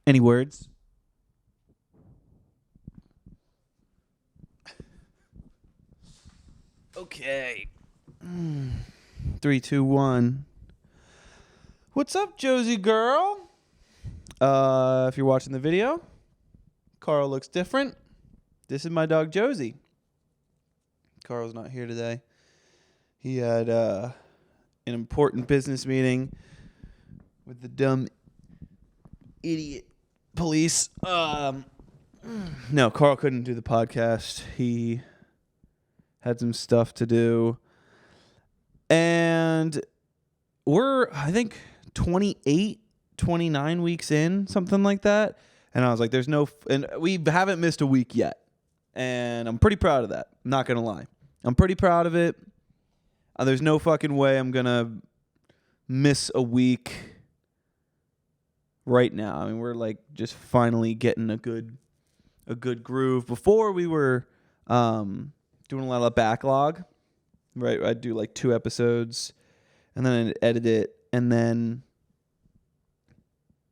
Any words? Okay. 3, 2, 1. What's up, Josie girl? If you're watching the video, Karl looks different. This is my dog Josie. Karl's not here today. He had an important business meeting with the dumb idiot police. No, Karl couldn't do the podcast. He had some stuff to do. And we're, I think, 28, 29 weeks in, something like that. And I was like, there's no, and we haven't missed a week yet. And I'm pretty proud of that. I'm not going to lie. I'm pretty proud of it. There's no fucking way I'm going to miss a week right now. I mean, we're like just finally getting a good groove. Before we were doing a lot of backlog, right? I'd do like 2 episodes and then I'd edit it and then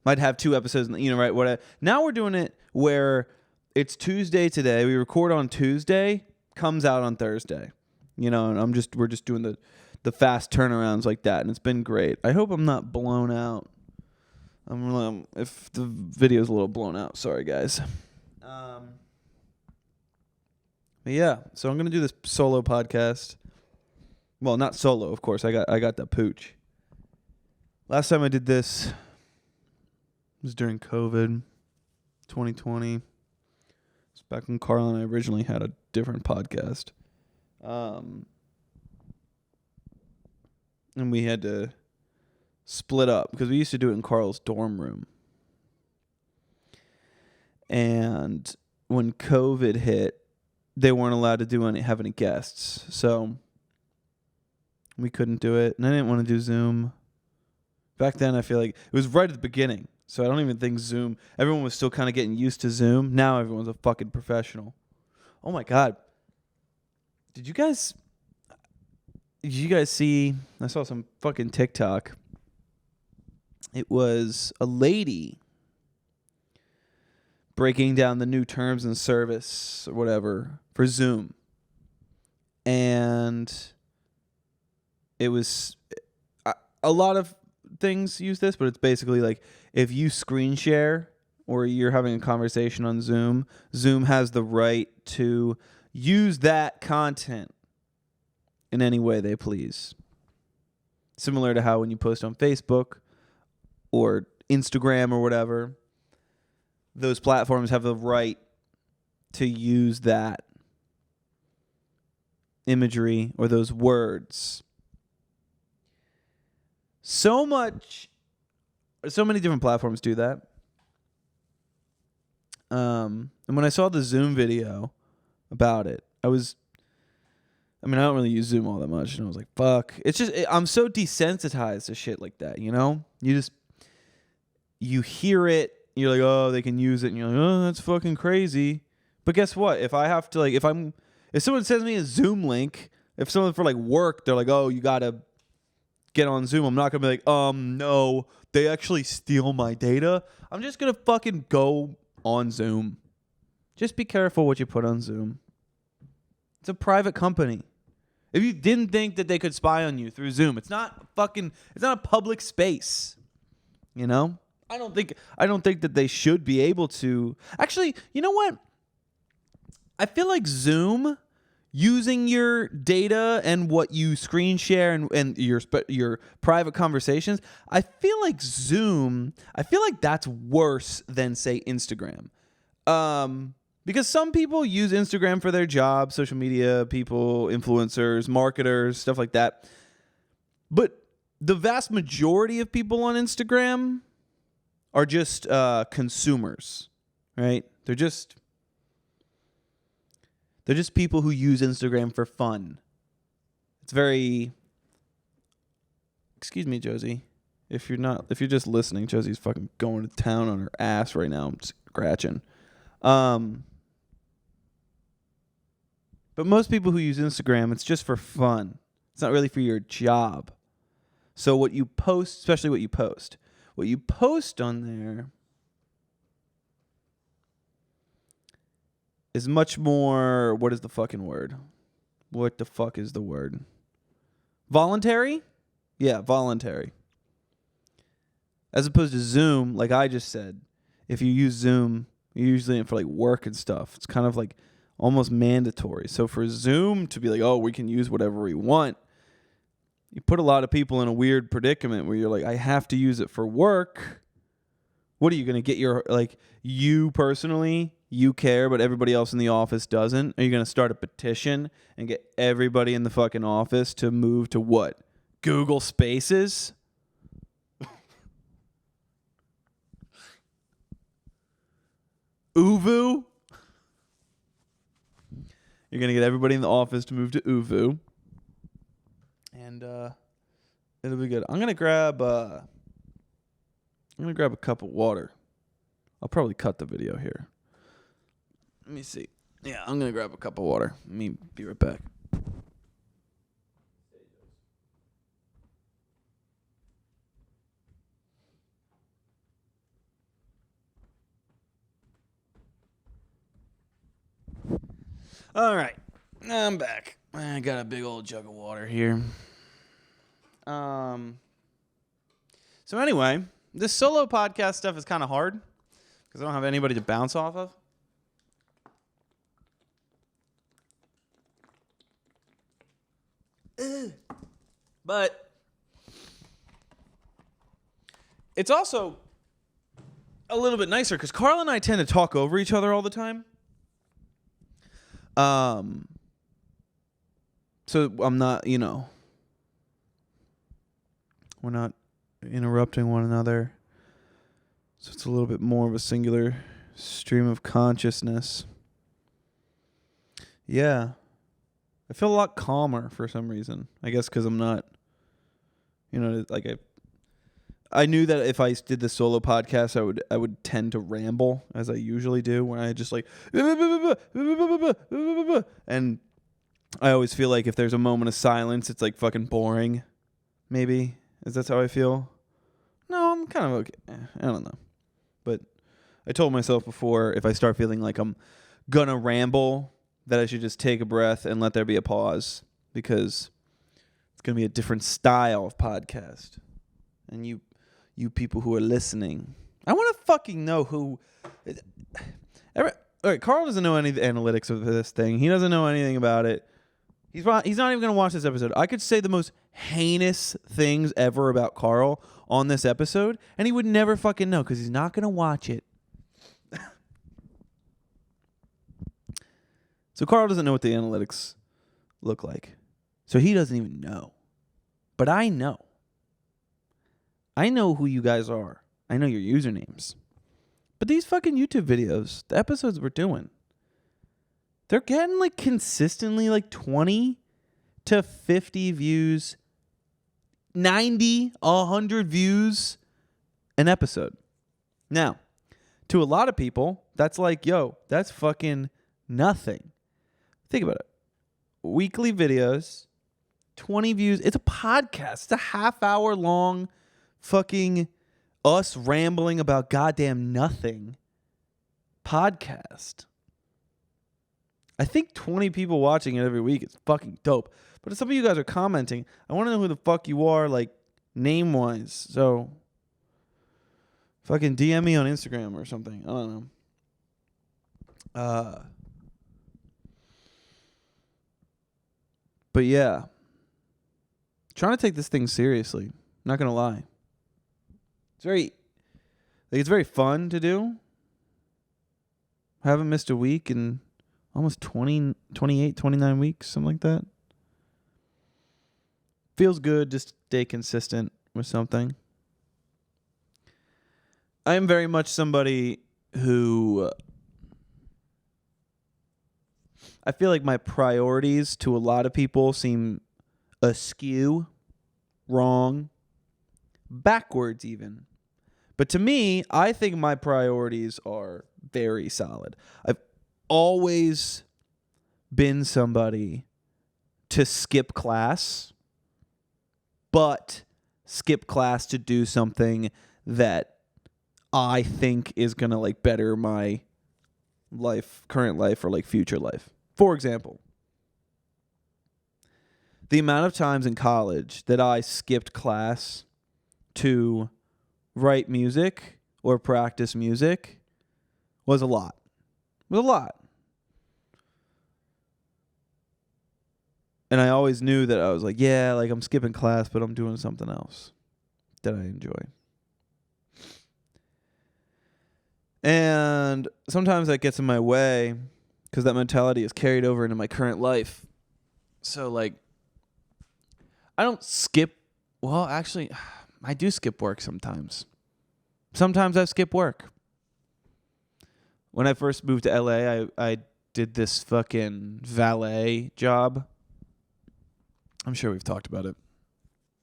I'd have 2 episodes, right? Now we're doing it where it's Tuesday today. We record on Tuesday, comes out on Thursday. And we're just doing the fast turnarounds like that, and it's been great. I hope I'm not blown out. If the video's a little blown out, sorry guys. But yeah, so I'm gonna do this solo podcast. Well, not solo, of course. I got the pooch. Last time I did this was during COVID, 2020. It's back when Karl and I originally had a different podcast. And we had to split up because we used to do it in Karl's dorm room. And when COVID hit, they weren't allowed to have any guests. So we couldn't do it. And I didn't want to do Zoom. Back then, I feel like it was right at the beginning. So I don't even think Zoom, everyone was still kind of getting used to Zoom. Now everyone's a fucking professional. Oh my God. Did you guys see, I saw some fucking TikTok. It was a lady breaking down the new terms and service or whatever for Zoom. And it was, a lot of things use this, but it's basically like if you screen share or you're having a conversation on Zoom, Zoom has the right to use that content in any way they please. Similar to how when you post on Facebook or Instagram or whatever, those platforms have the right to use that imagery or those words. So many different platforms do that. And when I saw the Zoom video about it, I don't really use Zoom all that much, and I was like, fuck. It's just, I'm so desensitized to shit like that, You hear it, you're like, oh, they can use it, and you're like, oh, that's fucking crazy. But guess what? If I have to, if someone sends me a Zoom link, if someone for, work, they're like, oh, you gotta get on Zoom, I'm not gonna be like, no, they actually steal my data. I'm just gonna fucking go on Zoom. Just be careful what you put on Zoom. It's a private company. If you didn't think that they could spy on you through Zoom, it's not a public space. I don't think that they should be able to. Actually, you know what? I feel like Zoom using your data and what you screen share and your private conversations, I feel like that's worse than, say, Instagram. Because some people use Instagram for their job, social media people, influencers, marketers, stuff like that. But the vast majority of people on Instagram are just consumers, right? They're just people who use Instagram for fun. It's very, excuse me, Josie. If you're just listening, Josie's fucking going to town on her ass right now. I'm scratching. But most people who use Instagram, it's just for fun. It's not really for your job. So what you post, especially what you post on there is much more, what is the fucking word? What the fuck is the word? Voluntary? Yeah, voluntary. As opposed to Zoom, like I just said, if you use Zoom, you're usually in for like work and stuff. It's kind of like almost mandatory. So for Zoom to be like, oh, we can use whatever we want, you put a lot of people in a weird predicament where you're like, I have to use it for work. What are you going to get your, like, you personally, you care, but everybody else in the office doesn't? Are you going to start a petition and get everybody in the fucking office to move to what? Google Spaces? Uvu? You're going to get everybody in the office to move to Uvu. And it'll be good. I'm going to grab a cup of water. I'll probably cut the video here. Let me see. Yeah, I'm going to grab a cup of water. Let me be right back. All right. I'm back. I got a big old jug of water here. So anyway, this solo podcast stuff is kind of hard because I don't have anybody to bounce off of. But it's also a little bit nicer because Karl and I tend to talk over each other all the time. So I'm not, we're not interrupting one another. So it's a little bit more of a singular stream of consciousness. Yeah. I feel a lot calmer for some reason. I guess because I'm not, like I knew that if I did the solo podcast, I would tend to ramble as I usually do when I just like, and I always feel like if there's a moment of silence, it's like fucking boring. Maybe. Is that how I feel? No, I'm kind of okay. I don't know. But I told myself before, if I start feeling like I'm gonna ramble, that I should just take a breath and let there be a pause, because it's going to be a different style of podcast. And you people who are listening, I want to fucking know who... all right, Karl doesn't know any of the analytics of this thing. He doesn't know anything about it. He's not even going to watch this episode. I could say the most heinous things ever about Karl on this episode, and he would never fucking know because he's not going to watch it. So Karl doesn't know what the analytics look like. So he doesn't even know. But I know. I know who you guys are. I know your usernames. But these fucking YouTube videos, the episodes we're doing, they're getting like consistently like 20 to 50 views, 90, 100 views an episode. Now, to a lot of people, that's like, yo, that's fucking nothing. Think about it. Weekly videos, 20 views. It's a podcast. It's a half-hour long fucking us rambling about goddamn nothing podcast. I think 20 people watching it every week is fucking dope. But if some of you guys are commenting, I want to know who the fuck you are, like, name-wise. So, fucking DM me on Instagram or something. I don't know. But yeah, trying to take this thing seriously. Not gonna lie. It's very fun to do. Haven't missed a week in almost 20, 28, 29 weeks, something like that. Feels good just to stay consistent with something. I am very much somebody who... I feel like my priorities to a lot of people seem askew, wrong, backwards even. But to me, I think my priorities are very solid. I've always been somebody to skip class, but skip class to do something that I think is going to like better my life, current life, or like future life. For example, the amount of times in college that I skipped class to write music or practice music was a lot. It was a lot. And I always knew that I was like, yeah, like I'm skipping class, but I'm doing something else that I enjoy. And sometimes that gets in my way because that mentality is carried over into my current life. So, like, I don't skip. Well, actually, I do skip work sometimes. Sometimes I skip work. When I first moved to LA, I did this fucking valet job. I'm sure we've talked about it.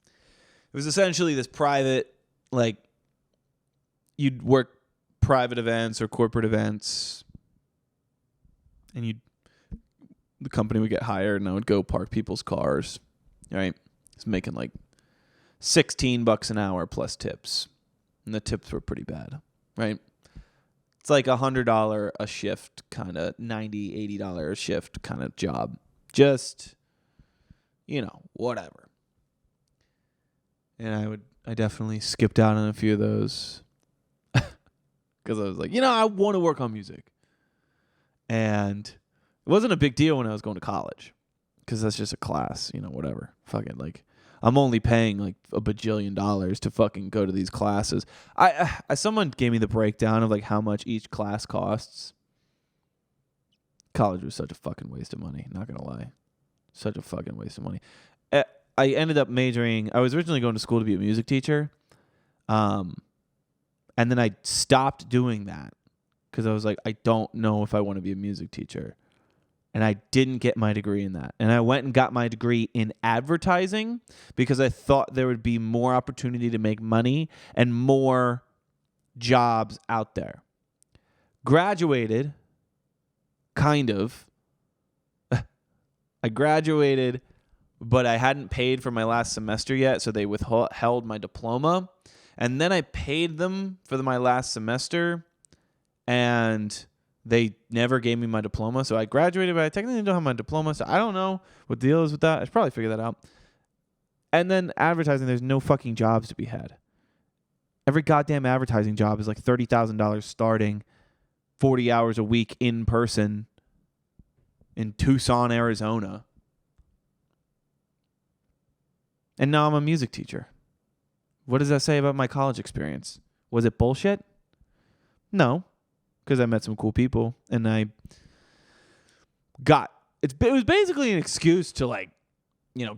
It was essentially this private, like, you'd work private events or corporate events, and the company would get hired, and I would go park people's cars, right? It's making like $16 an hour plus tips, and the tips were pretty bad, right? It's like $100 a shift, kind of $90, $80 a shift kind of job. Just, whatever. And I definitely skipped out on a few of those because I was like, I want to work on music. And it wasn't a big deal when I was going to college because that's just a class, whatever. Fucking like, I'm only paying like $1 bajillion to fucking go to these classes. Someone gave me the breakdown of like how much each class costs. College was such a fucking waste of money, not gonna lie. Such a fucking waste of money. I ended up majoring. I was originally going to school to be a music teacher. And then I stopped doing that because I was like, I don't know if I want to be a music teacher. And I didn't get my degree in that. And I went and got my degree in advertising because I thought there would be more opportunity to make money and more jobs out there. Graduated, kind of. I graduated, but I hadn't paid for my last semester yet, so they withheld my diploma. And then I paid them for my last semester, and they never gave me my diploma. So I graduated, but I technically don't have my diploma, so I don't know what the deal is with that. I should probably figure that out. And then advertising, there's no fucking jobs to be had. Every goddamn advertising job is like $30,000 starting, 40 hours a week in person in Tucson, Arizona. And now I'm a music teacher. What does that say about my college experience? Was it bullshit? No, because I met some cool people, and it was basically an excuse to like,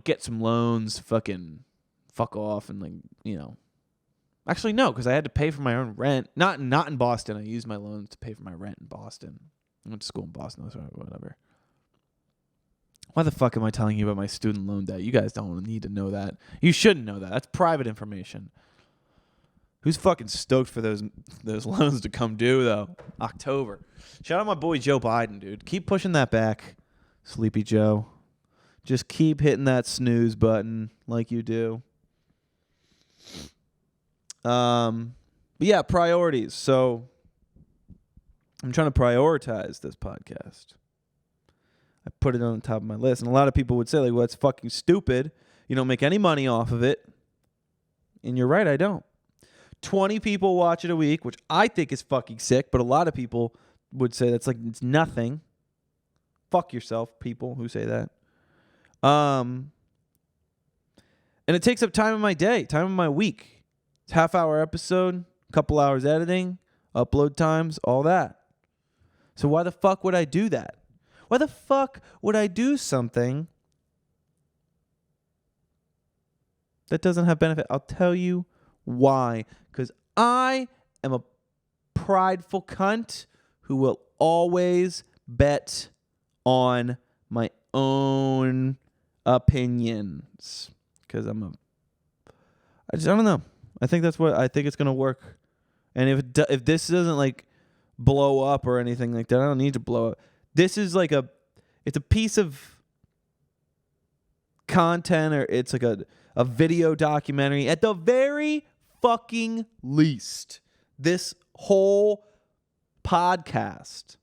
get some loans, fucking fuck off, and like, Actually, no, because I had to pay for my own rent. Not in Boston. I used my loans to pay for my rent in Boston. I went to school in Boston, so whatever. Why the fuck am I telling you about my student loan debt? You guys don't need to know that. You shouldn't know that. That's private information. Who's fucking stoked for those loans to come due, though? October. Shout out my boy Joe Biden, dude. Keep pushing that back, Sleepy Joe. Just keep hitting that snooze button like you do. But yeah, priorities. So I'm trying to prioritize this podcast. I put it on the top of my list. And a lot of people would say, like, well, it's fucking stupid. You don't make any money off of it. And you're right, I don't. 20 people watch it a week, which I think is fucking sick. But a lot of people would say that's like, it's nothing. Fuck yourself, people who say that. And it takes up time of my day, time of my week. It's half-hour episode, couple hours editing, upload times, all that. So why the fuck would I do that? Why the fuck would I do something that doesn't have benefit? I'll tell you why. Because I am a prideful cunt who will always bet on my own opinions. Because I don't know. I think it's going to work. And if this doesn't like blow up or anything like that, I don't need to blow up. This is like it's a piece of content, or it's like a video documentary at the very fucking least. This whole podcast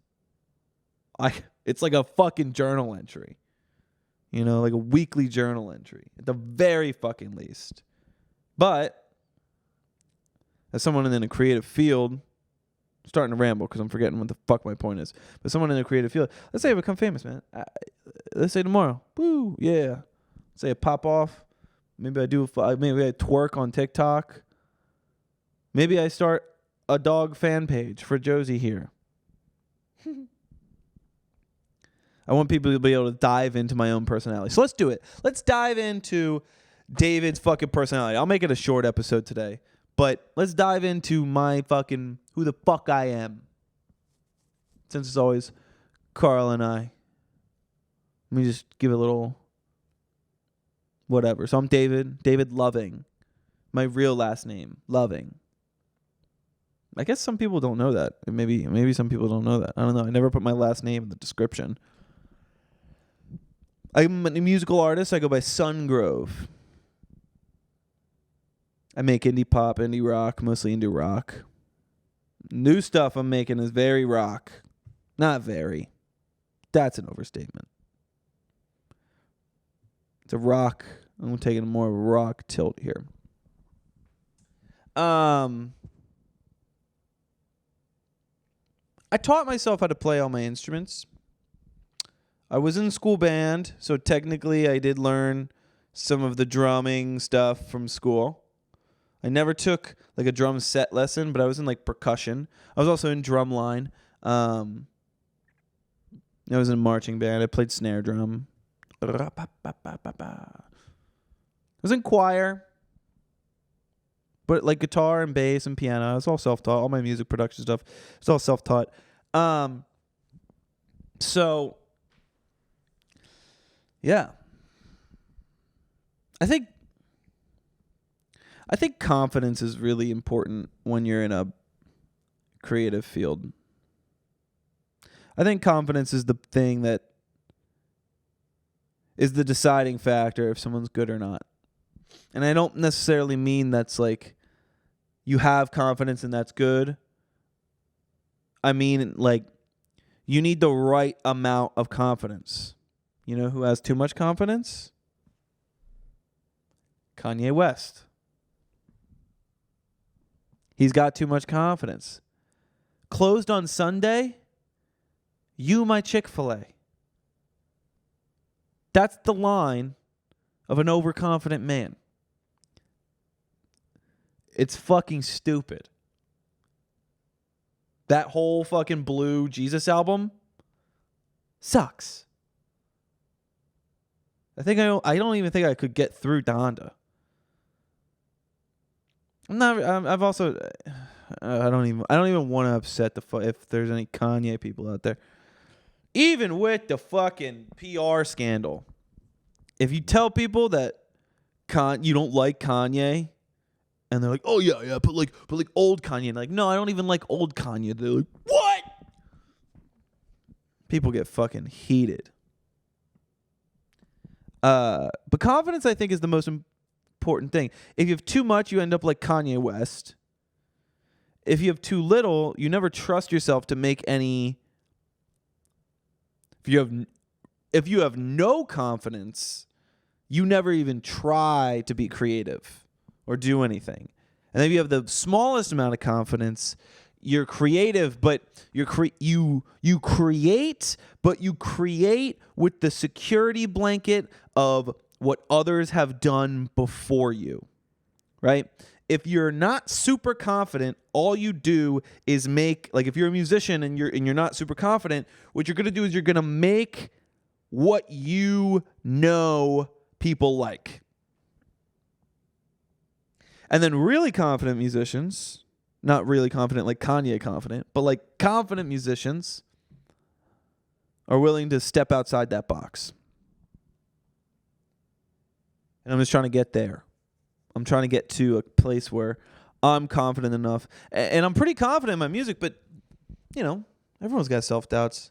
It's like a fucking journal entry. You know, like a weekly journal entry at the very fucking least. But as someone in a creative field, I'm starting to ramble because I'm forgetting what the fuck my point is. But someone in a creative field, let's say I become famous, man. Let's say tomorrow. Woo, yeah. Let's say I pop off. Maybe I twerk on TikTok. Maybe I start a dog fan page for Josie here. I want people to be able to dive into my own personality. So let's do it. Let's dive into David's fucking personality. I'll make it a short episode today. But let's dive into my fucking who the fuck I am. Since it's always Karl and I. Let me just give a little whatever. So I'm David Loving. My real last name, Loving. I guess some people don't know that. Maybe some people don't know that. I don't know. I never put my last name in the description. I'm a musical artist. I go by Sungrove. I make indie pop, indie rock, mostly indie rock. New stuff I'm making is very rock. Not very. That's an overstatement. It's a rock. I'm taking more of a rock tilt here. I taught myself how to play all my instruments. I was in school band, so technically I did learn some of the drumming stuff from school. I never took like a drum set lesson, but I was in like percussion. I was also in drumline. I was in a marching band. I played snare drum. I was in choir. But like guitar and bass and piano, it's all self-taught. All my music production stuff, it's all self-taught. So, yeah. I think confidence is really important when you're in a creative field. I think confidence is the thing that is the deciding factor if someone's good or not. And I don't necessarily mean that's like you have confidence and that's good. I mean, like, you need the right amount of confidence. You know who has too much confidence? Kanye West. He's got too much confidence. Closed on Sunday? You my Chick-fil-A. That's the line of an overconfident man. It's fucking stupid. That whole fucking Blue Jesus album sucks. I don't even think I could get through Donda. I don't even want to upset if there's any Kanye people out there. Even with the fucking PR scandal, if you tell people that you don't like Kanye, and they're like, oh yeah, but like old Kanye, and like, no, I don't even like old Kanye. They're like, what? People get fucking heated. But confidence, I think, is the most important thing. If you have too much, you end up like Kanye West. If you have too little, you never trust yourself to make any. If you have no confidence, you never even try to be creative or do anything. And if you have the smallest amount of confidence, you're creative, but you create, but you create with the security blanket of what others have done before you, right? If you're not super confident, all you do is make, like if you're a musician and you're not super confident, what you're going to do is you're going to make what you know people like. And then really confident musicians, not really confident like Kanye confident, but like confident musicians are willing to step outside that box. And I'm just trying to get there. I'm trying to get to a place where I'm confident enough. And I'm pretty confident in my music, but, you know, everyone's got self-doubts.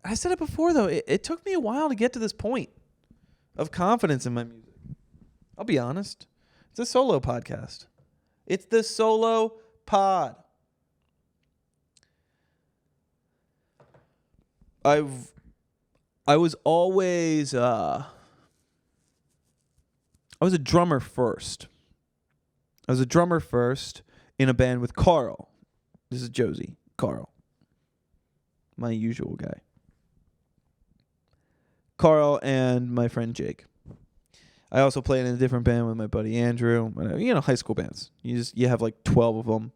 I said it before, though. It took me a while to get to this point of confidence in my music. I'll be honest. It's a solo podcast. It's the solo pod. I was always I was a drummer first. I was a drummer first in a band with Karl. This is Josie. Karl. My usual guy. Karl and my friend Jake. I also played in a different band with my buddy Andrew. You know, high school bands. You have like 12 of them.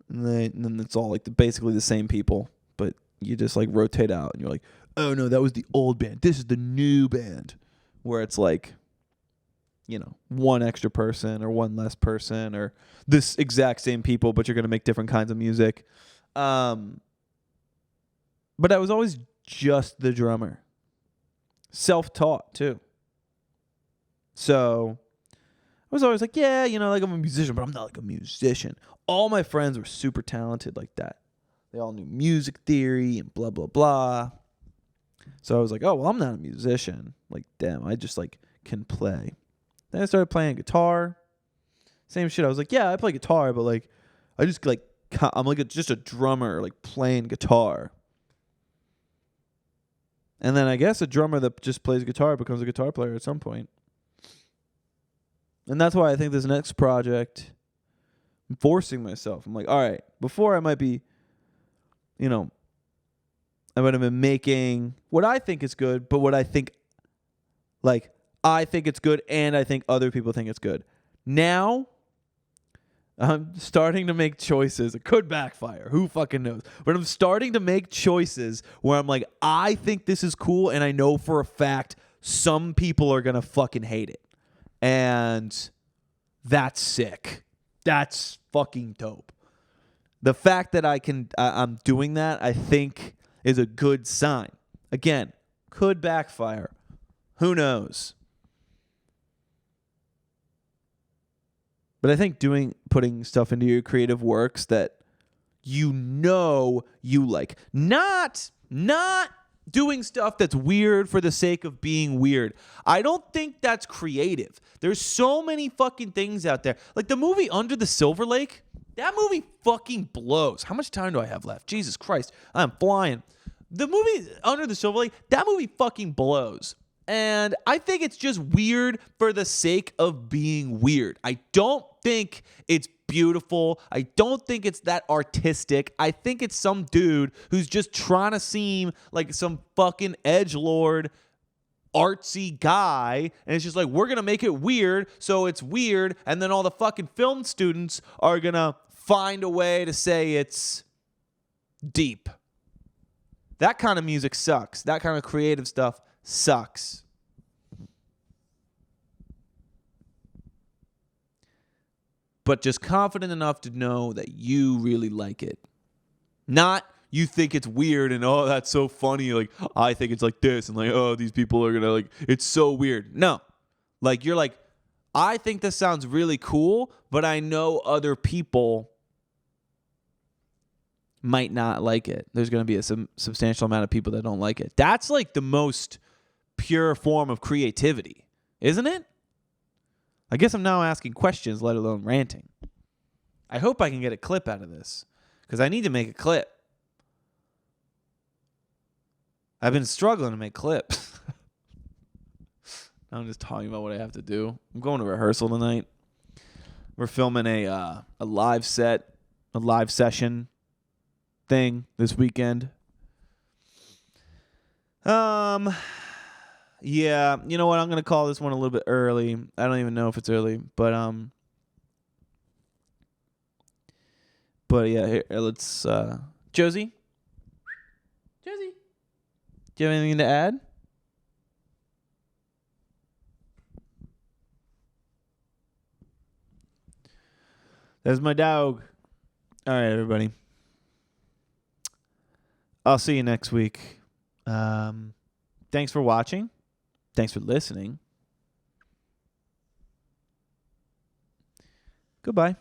And then it's all like basically the same people. But you just like rotate out. And you're like, oh no, that was the old band. This is the new band. Where it's like, you know, one extra person or one less person or this exact same people, but you're going to make different kinds of music. But I was always just the drummer. Self-taught, too. So I was always like, yeah, you know, like I'm a musician, but I'm not like a musician. All my friends were super talented like that. They all knew music theory and blah, blah, blah. So I was like, oh, well, I'm not a musician. Like, damn, I just like can play. Then I started playing guitar. Same shit. I was like, yeah, I play guitar, but like, I just like, I'm like just a drummer, like playing guitar. And then I guess a drummer that just plays guitar becomes a guitar player at some point. And that's why I think this next project, I'm forcing myself. I'm like, all right, before I might be, you know, I might have been making what I think is good, but what I think, like, I think it's good and I think other people think it's good. Now, I'm starting to make choices. It could backfire. Who fucking knows? But I'm starting to make choices where I'm like, I think this is cool and I know for a fact some people are going to fucking hate it. And that's sick. That's fucking dope. The fact that I'm doing that, I think is a good sign. Again, could backfire. Who knows? But I think putting stuff into your creative works that you know you like. Not doing stuff that's weird for the sake of being weird. I don't think that's creative. There's so many fucking things out there. Like the movie Under the Silver Lake, that movie fucking blows. How much time do I have left? Jesus Christ, I'm flying. The movie Under the Silver Lake, that movie fucking blows. And I think it's just weird for the sake of being weird. I don't think it's beautiful. I don't think it's that artistic. I think it's some dude who's just trying to seem like some fucking edgelord, artsy guy. And it's just like, we're going to make it weird, so it's weird. And then all the fucking film students are going to find a way to say it's deep. That kind of music sucks. That kind of creative stuff sucks. But just confident enough to know that you really like it. Not you think it's weird and, oh, that's so funny. Like, I think it's like this. And like, oh, these people are going to like, it's so weird. No. Like, you're like, I think this sounds really cool, but I know other people might not like it. There's going to be a substantial amount of people that don't like it. That's like the most pure form of creativity, isn't it? I guess I'm now asking questions, let alone ranting. I hope I can get a clip out of this because I need to make a clip. I've been struggling to make clips. I'm just talking about what I have to do. I'm going to rehearsal tonight. We're filming a live set, a live session thing this weekend. Yeah, you know what? I'm going to call this one a little bit early. I don't even know if it's early, but yeah, here, let's Josie? Do you have anything to add? That's my dog. All right, everybody. I'll see you next week. Thanks for watching. Thanks for listening. Goodbye.